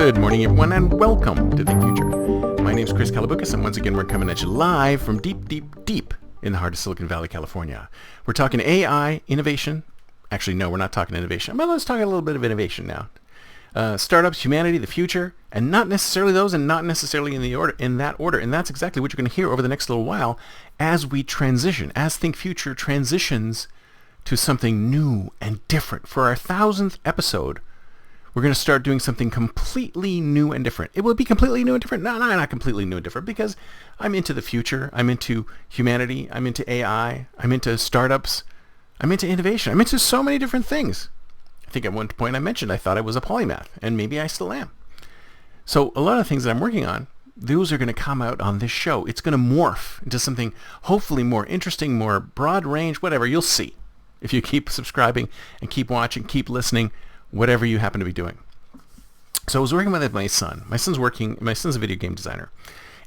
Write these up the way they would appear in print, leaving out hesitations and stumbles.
Good morning, everyone, and welcome to Think Future. My name's Chris Kalaboukis, and once again, we're coming at you live from deep in the heart of Silicon Valley, California. We're talking AI, innovation. Actually, no, we're not talking innovation. But let's talk a little bit of innovation now. Startups, humanity, the future, and not necessarily those, and not necessarily in that order. And that's exactly what you're going to hear over the next little while as we transition, as Think Future transitions to something new and different. For our 1000th episode, we're going to start doing something completely new and different. It will be completely new and different. No, not completely new and different, because I'm into the future. I'm into humanity. I'm into AI. I'm into startups. I'm into innovation. I'm into so many different things. I think at one point I mentioned I thought I was a polymath, and maybe I still am. So a lot of things that I'm working on, those are going to come out on this show. It's going to morph into something hopefully more interesting, more broad range, whatever. You'll see if you keep subscribing and keep watching, keep listening, whatever you happen to be doing. So I was working with my son. My son's a video game designer.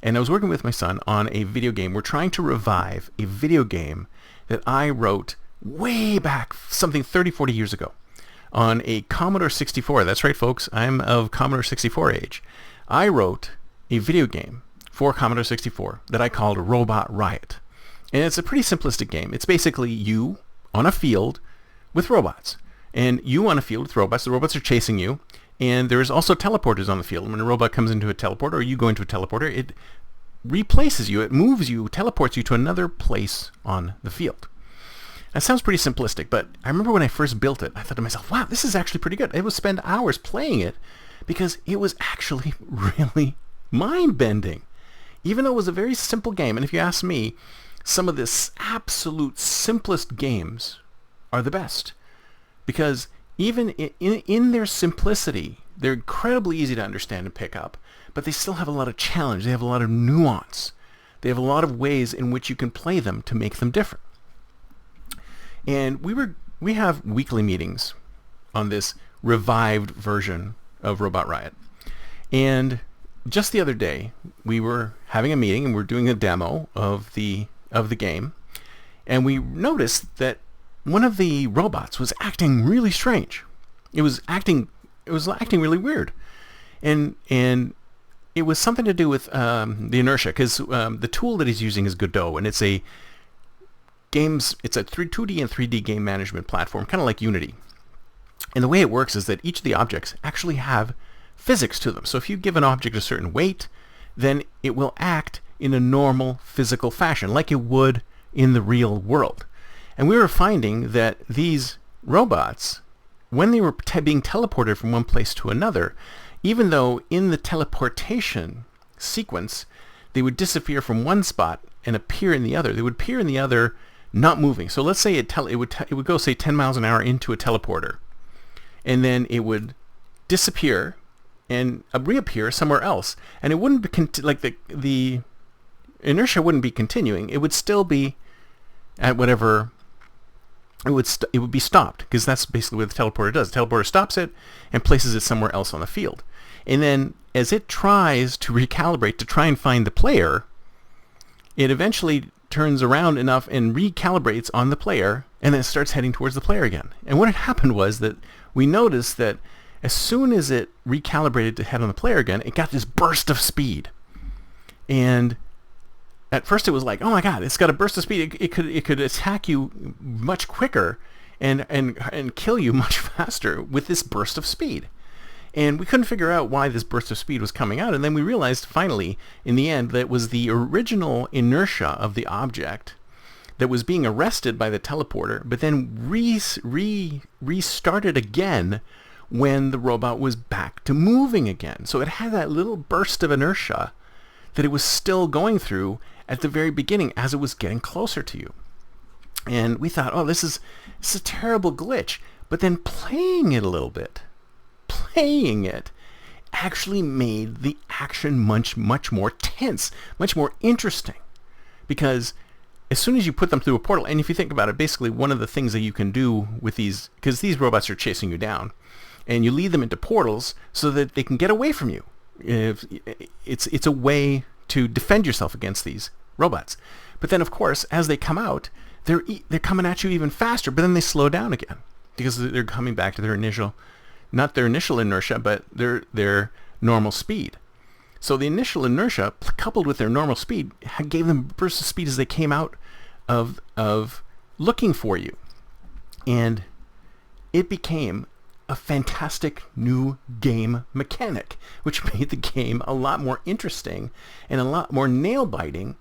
And I was working with my son on a video game. We're trying to revive a video game that I wrote way back, something 30, 40 years ago, on a Commodore 64. That's right, folks. I'm of Commodore 64 age. I wrote a video game for Commodore 64 that I called Robot Riot. And it's a pretty simplistic game. It's basically you on a field with robots. And you on a field with robots. The robots are chasing you. And there's also teleporters on the field. When a robot comes into a teleporter, or you go into a teleporter, it replaces you. It moves you, teleports you to another place on the field. That sounds pretty simplistic, but I remember when I first built it, I thought to myself, wow, this is actually pretty good. I would spend hours playing it because it was actually really mind-bending. Even though it was a very simple game, and if you ask me, some of the absolute simplest games are the best. Because even in their simplicity, they're incredibly easy to understand and pick up, but they still have a lot of challenge. They have a lot of nuance. They have a lot of ways in which you can play them to make them different. And we have weekly meetings on this revived version of Robot Riot. And just the other day, we were having a meeting and we're doing a demo of the game, and we noticed that one of the robots was acting really strange. It was acting really weird, and it was something to do with the inertia, because the tool that he's using is Godot, and it's a 2D and 3D game management platform, kind of like Unity. And the way it works is that each of the objects actually have physics to them. So if you give an object a certain weight, then it will act in a normal physical fashion, like it would in the real world. And we were finding that these robots, when they were being teleported from one place to another, even though in the teleportation sequence, they would disappear from one spot and appear in the other. They would appear in the other, not moving. So let's say it would go, say, 10 miles an hour into a teleporter, and then it would disappear and reappear somewhere else. And it wouldn't be like the inertia wouldn't be continuing. It would still be at whatever. It would be stopped, because that's basically what the teleporter does. The teleporter stops it and places it somewhere else on the field. And then as it tries to recalibrate to try and find the player, it eventually turns around enough and recalibrates on the player, and then it starts heading towards the player again. And what had happened was that we noticed that as soon as it recalibrated to head on the player again, it got this burst of speed. And at first it was like, oh my God, it's got a burst of speed. It could attack you much quicker and kill you much faster with this burst of speed. And we couldn't figure out why this burst of speed was coming out. And then we realized finally, in the end, that it was the original inertia of the object that was being arrested by the teleporter, but then restarted again when the robot was back to moving again. So it had that little burst of inertia that it was still going through at the very beginning as it was getting closer to you. And we thought, oh, this is a terrible glitch. But then playing it a little bit, actually made the action much more tense, much more interesting. Because as soon as you put them through a portal, and if you think about it, basically one of the things that you can do with these, because these robots are chasing you down, and you lead them into portals so that they can get away from you. It's a way to defend yourself against these robots. But then, of course, as they come out, they're coming at you even faster, but then they slow down again because they're coming back to their initial, not their initial inertia, but their normal speed. So the initial inertia, coupled with their normal speed, gave them bursts of speed as they came out of looking for you. And it became a fantastic new game mechanic, which made the game a lot more interesting and a lot more nail-biting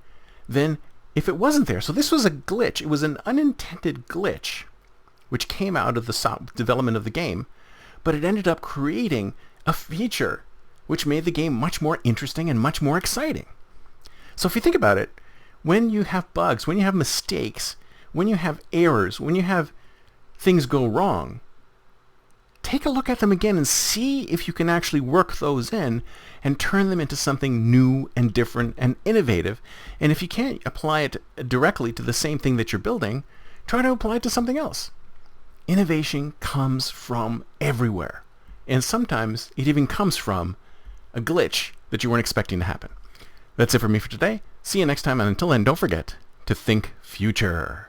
than if it wasn't there. So this was a glitch. It was an unintended glitch which came out of the development of the game, but it ended up creating a feature which made the game much more interesting and much more exciting. So if you think about it, when you have bugs, when you have mistakes, when you have errors, when you have things go wrong, take a look at them again and see if you can actually work those in and turn them into something new and different and innovative. And if you can't apply it directly to the same thing that you're building, try to apply it to something else. Innovation comes from everywhere. And sometimes it even comes from a glitch that you weren't expecting to happen. That's it for me for today. See you next time, and until then, don't forget to think future.